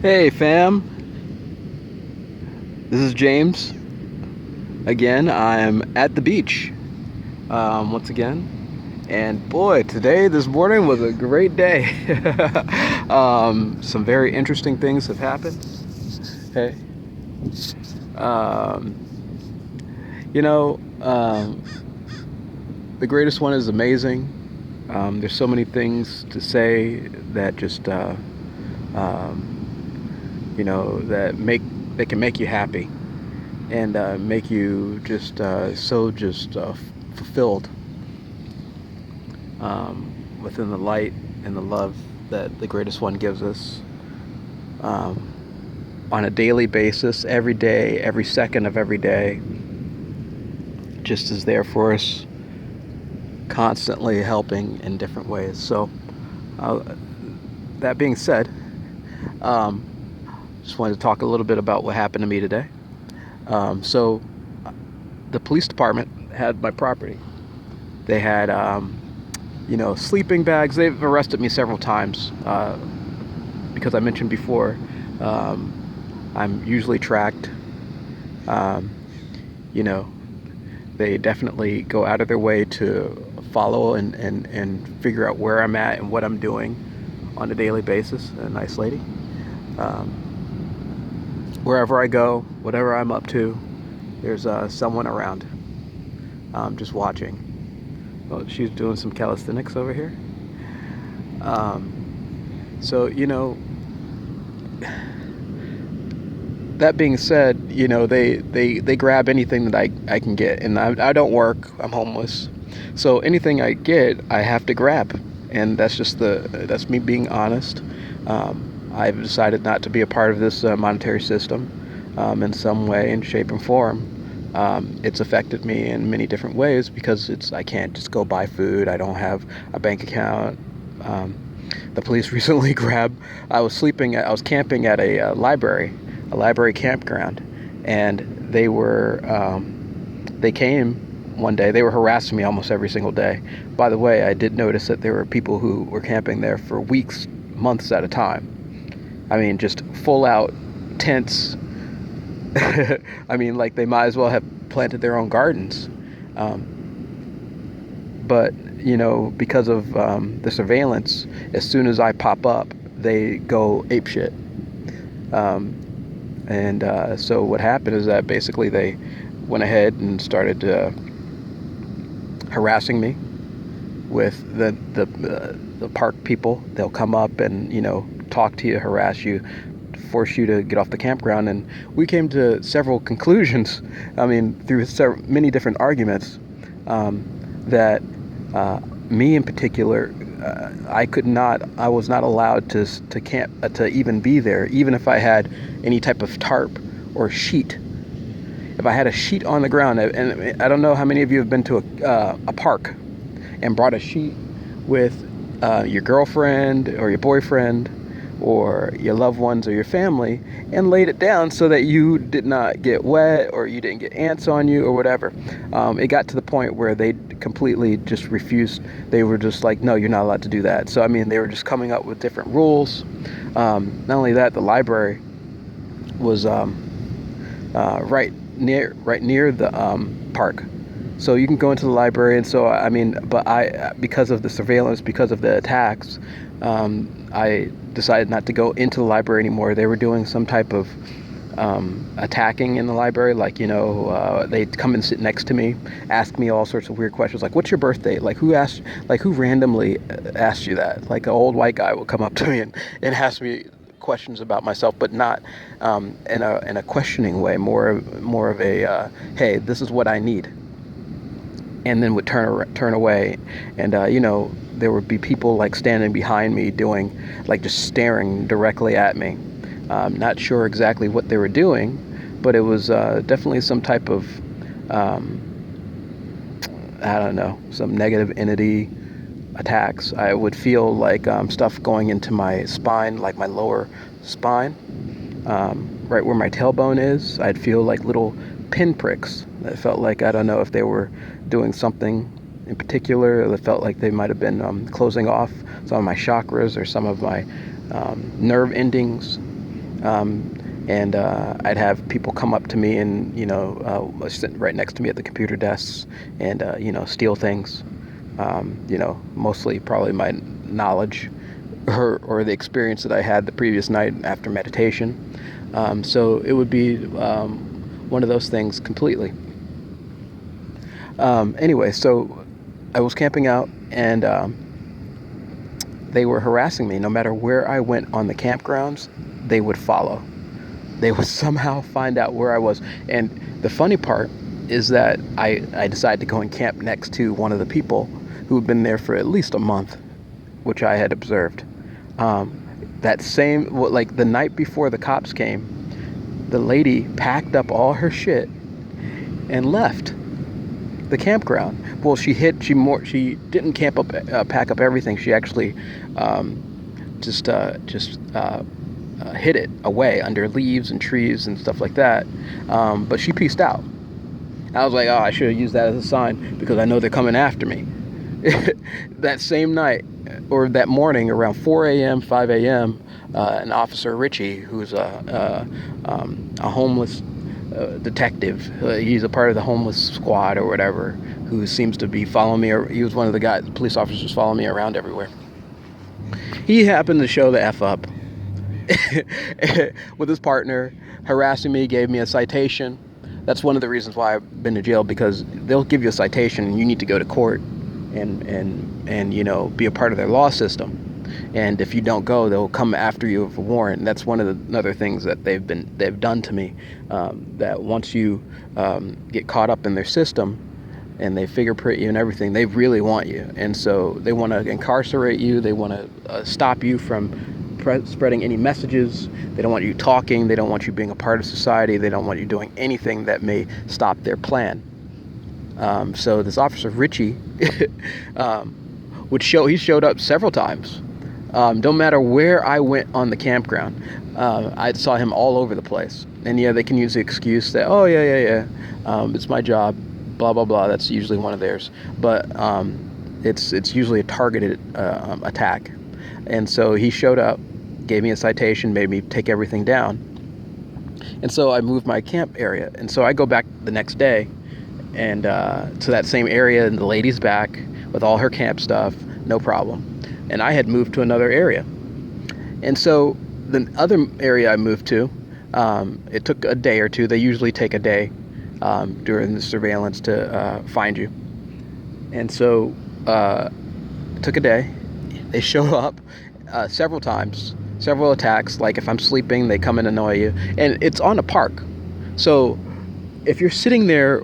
Hey fam, this is James. Again, I'm at the beach once again. And boy, this morning was a great day. Some very interesting things have happened. Hey, um, you know, the greatest one is amazing. There's so many things to say that just, that can make you happy and make you just fulfilled within the light and the love that the greatest one gives us on a daily basis, every day, every second of every day, just is there for us, constantly helping in different ways. So, uh, that being said, um, just wanted to talk a little bit about what happened to me today. So, the police department had my property. They had, sleeping bags. They've arrested me several times because I mentioned before, um, I'm usually tracked. Um, you know, they definitely go out of their way to follow and figure out where I'm at and what I'm doing on a daily basis. A nice lady. Um, Wherever I go, whatever I'm up to, there's someone around just watching. Well, she's doing some calisthenics over here. So, that being said, they grab anything that I can get. And I don't work, I'm homeless. So anything I get, I have to grab. And that's me being honest. I've decided not to be a part of this monetary system in some way, in shape, and form. It's affected me in many different ways because I can't just go buy food. I don't have a bank account. Um, the police recently I was camping at a library campground, and they came one day. They were harassing me almost every single day. By the way, I did notice that there were people who were camping there for weeks, months at a time. I mean, just full out tents. I mean, like they might as well have planted their own gardens. But because of the surveillance, as soon as I pop up, they go apeshit. So what happened is that basically they went ahead and started harassing me with the park people. They'll come up and talk to you, harass you, force you to get off the campground. And we came to several conclusions. I mean, through many different arguments, that me in particular, I was not allowed to camp, to even be there, even if I had any type of tarp or sheet. If I had a sheet on the ground, and I don't know how many of you have been to a park and brought a sheet with your girlfriend or your boyfriend or your loved ones or your family and laid it down so that you did not get wet or you didn't get ants on you or whatever. It got to the point where they completely just refused. They were just like, no, you're not allowed to do that. So, I mean, they were just coming up with different rules. Not only that, the library was right near the park. So you can go into the library, and so I mean, but because of the surveillance, because of the attacks, I decided not to go into the library anymore. They were doing some type of attacking in the library, like they'd come and sit next to me, ask me all sorts of weird questions, like "What's your birthday?" Like who randomly asked you that? Like an old white guy would come up to me and ask me questions about myself, but not in a questioning way, more of a hey, this is what I need. And then would turn away, and there would be people like standing behind me doing like just staring directly at me. Not sure exactly what they were doing, but it was definitely some type of I don't know, some negative entity attacks. I would feel like stuff going into my spine, like my lower spine, right where my tailbone is. I'd feel like little pinpricks that felt like, I don't know if they were doing something in particular, that felt like they might have been closing off some of my chakras or some of my nerve endings. And I'd have people come up to me and, sit right next to me at the computer desks and, steal things. Mostly probably my knowledge or the experience that I had the previous night after meditation. So it would be one of those things completely. Anyway, so I was camping out, and they were harassing me. No matter where I went on the campgrounds, they would follow. They would somehow find out where I was. And the funny part is that I decided to go and camp next to one of the people who had been there for at least a month, which I had observed. Like the night before the cops came, the lady packed up all her shit and left the campground. Well, she didn't pack up everything. She actually just hid it away under leaves and trees and stuff like that. But she pieced out. I was like, oh, I should have used that as a sign because I know they're coming after me. That same night or that morning around 4 a.m., 5 a.m., an Officer Richie, who's a homeless detective, he's a part of the homeless squad or whatever, who seems to be following me. He was one of the police officers following me around everywhere. He happened to show the F up with his partner, harassing me, gave me a citation. That's one of the reasons why I've been to jail, because they'll give you a citation and you need to go to court and be a part of their law system. And if you don't go, they'll come after you with a warrant. And that's one of the other things that they've done to me. That once you get caught up in their system and they fingerprint you and everything, they really want you. And so they want to incarcerate you. They want to stop you from spreading any messages. They don't want you talking. They don't want you being a part of society. They don't want you doing anything that may stop their plan. So this Officer Richie he showed up several times. Don't matter where I went on the campground, I saw him all over the place. And yeah, they can use the excuse that, oh yeah, it's my job, blah blah blah. That's usually one of theirs, but it's usually a targeted attack. And so he showed up, gave me a citation, made me take everything down. And so I moved my camp area, and so I go back the next day and to that same area, and the lady's back with all her camp stuff, no problem. And I had moved to another area. And so the other area I moved to, it took a day or two. They usually take a day during the surveillance to find you. And so it took a day. They show up several times, several attacks. Like if I'm sleeping, they come and annoy you. And it's on a park. So if you're sitting there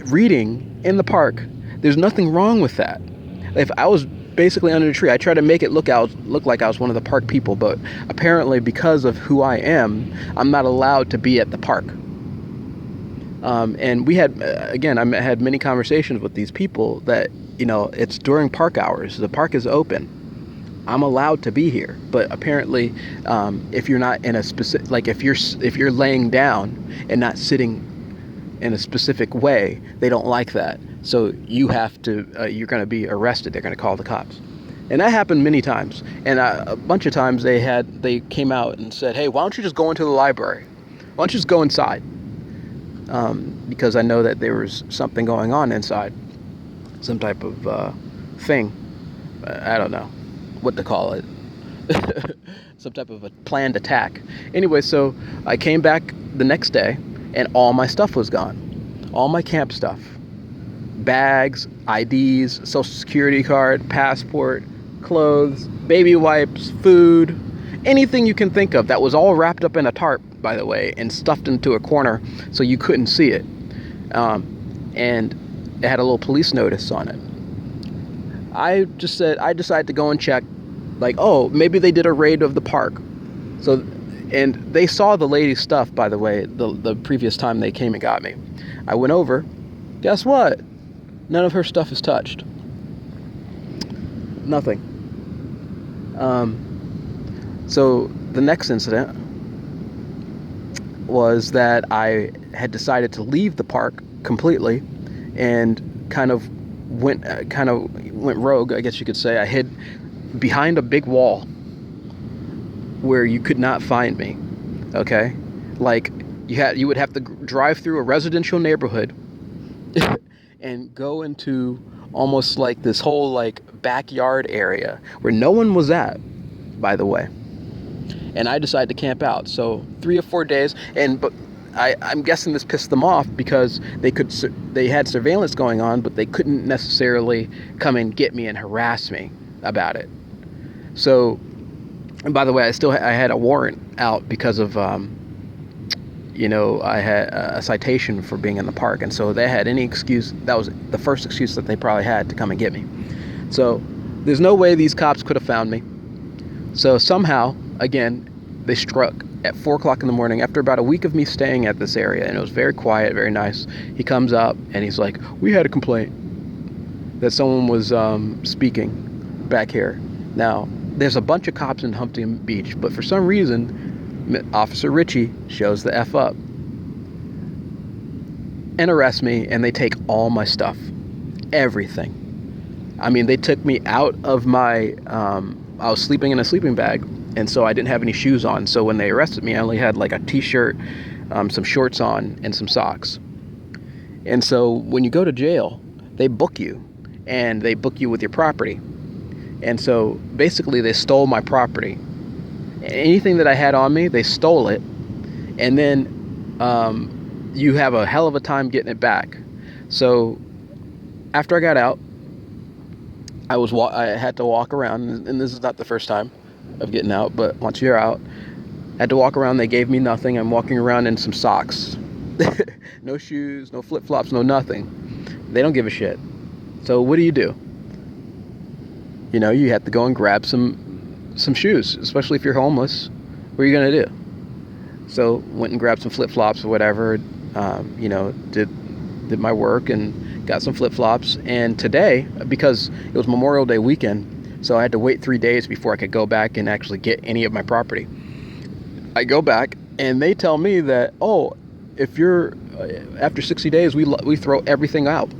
reading in the park, there's nothing wrong with that. If I was basically under the tree, I try to make it look like I was one of the park people, but apparently because of who I am, I'm not allowed to be at the park. And we had, again, I had many conversations with these people that, it's during park hours, the park is open, I'm allowed to be here. But apparently, if you're not in a specific, like if you're laying down and not sitting in a specific way, they don't like that. So you have to, you're going to be arrested. They're going to call the cops. And that happened many times. And a bunch of times they came out and said, hey, why don't you just go into the library? Why don't you just go inside? Because I know that there was something going on inside. Some type of thing. I don't know what to call it. Some type of a planned attack. Anyway, so I came back the next day and all my stuff was gone. All my camp stuff. Bags, IDs, social security card, passport, clothes, baby wipes, food, anything you can think of that was all wrapped up in a tarp, by the way, and stuffed into a corner so you couldn't see it. And it had a little police notice on it. I decided to go and check, like, oh, maybe they did a raid of the park. So, and they saw the lady's stuff, by the way, the previous time they came and got me. I went over, guess what? None of her stuff is touched. Nothing. So the next incident was that I had decided to leave the park completely and kind of went rogue, I guess you could say. I hid behind a big wall where you could not find me. Okay, like you would have to drive through a residential neighborhood and go into almost like this whole like backyard area where no one was at, by the way. And I decided to camp out. So 3 or 4 days, but I'm guessing this pissed them off because they had surveillance going on, but they couldn't necessarily come and get me and harass me about it. So, and by the way, I had a warrant out because of I had a citation for being in the park, and so they had any excuse. That was the first excuse that they probably had to come and get me. So there's no way these cops could have found me. So somehow, again, they struck at 4 o'clock in the morning after about a week of me staying at this area, and it was very quiet, very nice. He comes up and he's like, "We had a complaint that someone was speaking back here." Now, there's a bunch of cops in Huntington Beach, but for some reason, Officer Ritchie shows the F up and arrests me, and they take all my stuff, everything. I mean, they took me out of my, I was sleeping in a sleeping bag, and so I didn't have any shoes on. So when they arrested me, I only had like a t-shirt, some shorts on, and some socks. And so when you go to jail, they book you, and they book you with your property. And so basically they stole my property. Anything that I had on me, they stole it. And then you have a hell of a time getting it back. So after I got out, I had to walk around, and this is not the first time of getting out, but once you're out, I had to walk around. They gave me nothing. I'm walking around in some socks. No shoes, no flip-flops, no nothing. They don't give a shit. So what do? You have to go and grab some shoes, especially if you're homeless. What are you going to do? So went and grabbed some flip-flops or whatever, did my work and got some flip-flops. And today, because it was Memorial Day weekend, so I had to wait 3 days before I could go back and actually get any of my property. I go back and they tell me that, if you're, after 60 days, we throw everything out.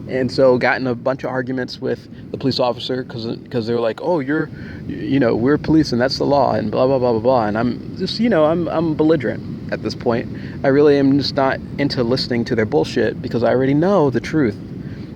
And so got in a bunch of arguments with the police officer because they were like, we're police and that's the law and blah, blah, blah, blah, blah. And I'm just, I'm belligerent at this point. I really am just not into listening to their bullshit because I already know the truth.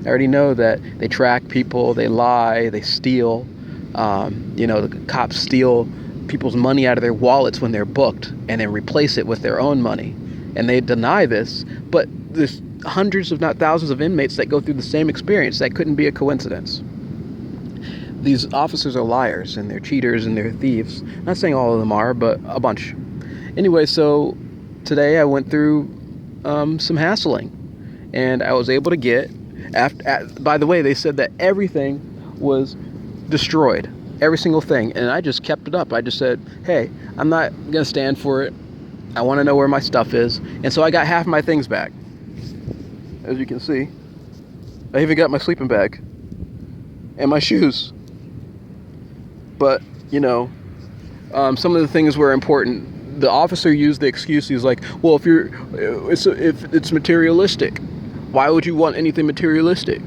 I already know that they track people, they lie, they steal. The cops steal people's money out of their wallets when they're booked and then replace it with their own money. And they deny this, but there's hundreds, if not thousands, of inmates that go through the same experience. That couldn't be a coincidence. These officers are liars, and they're cheaters, and they're thieves. I'm not saying all of them are, but a bunch. Anyway, so today I went through some hassling, and I was able to get, by the way, they said that everything was destroyed, every single thing, and I just kept it up. I just said, hey, I'm not going to stand for it. I want to know where my stuff is. And so I got half my things back. As you can see, I even got my sleeping bag and my shoes. But, some of the things were important. The officer used the excuse. He's like, well, if it's materialistic, why would you want anything materialistic?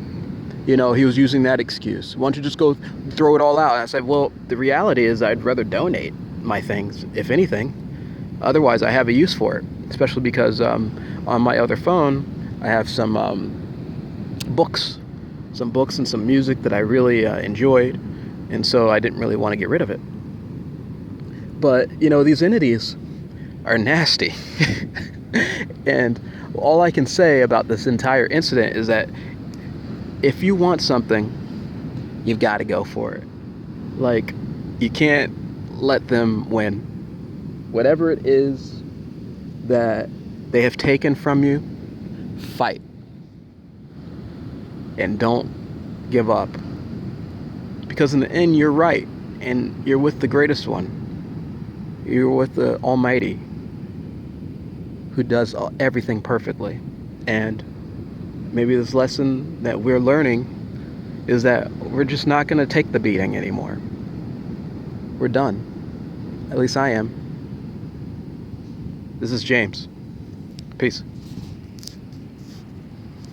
He was using that excuse. Why don't you just go throw it all out? And I said, well, the reality is I'd rather donate my things, if anything. Otherwise, I have a use for it, especially because on my other phone, I have some books and some music that I really enjoyed, and so I didn't really want to get rid of it. But, these entities are nasty. And all I can say about this entire incident is that if you want something, you've got to go for it. Like, you can't let them win. Whatever it is that they have taken from you, fight. And don't give up. Because in the end, you're right. And you're with the greatest one. You're with the Almighty, who does everything perfectly. And maybe this lesson that we're learning is that we're just not going to take the beating anymore. We're done. At least I am. This is James. Peace.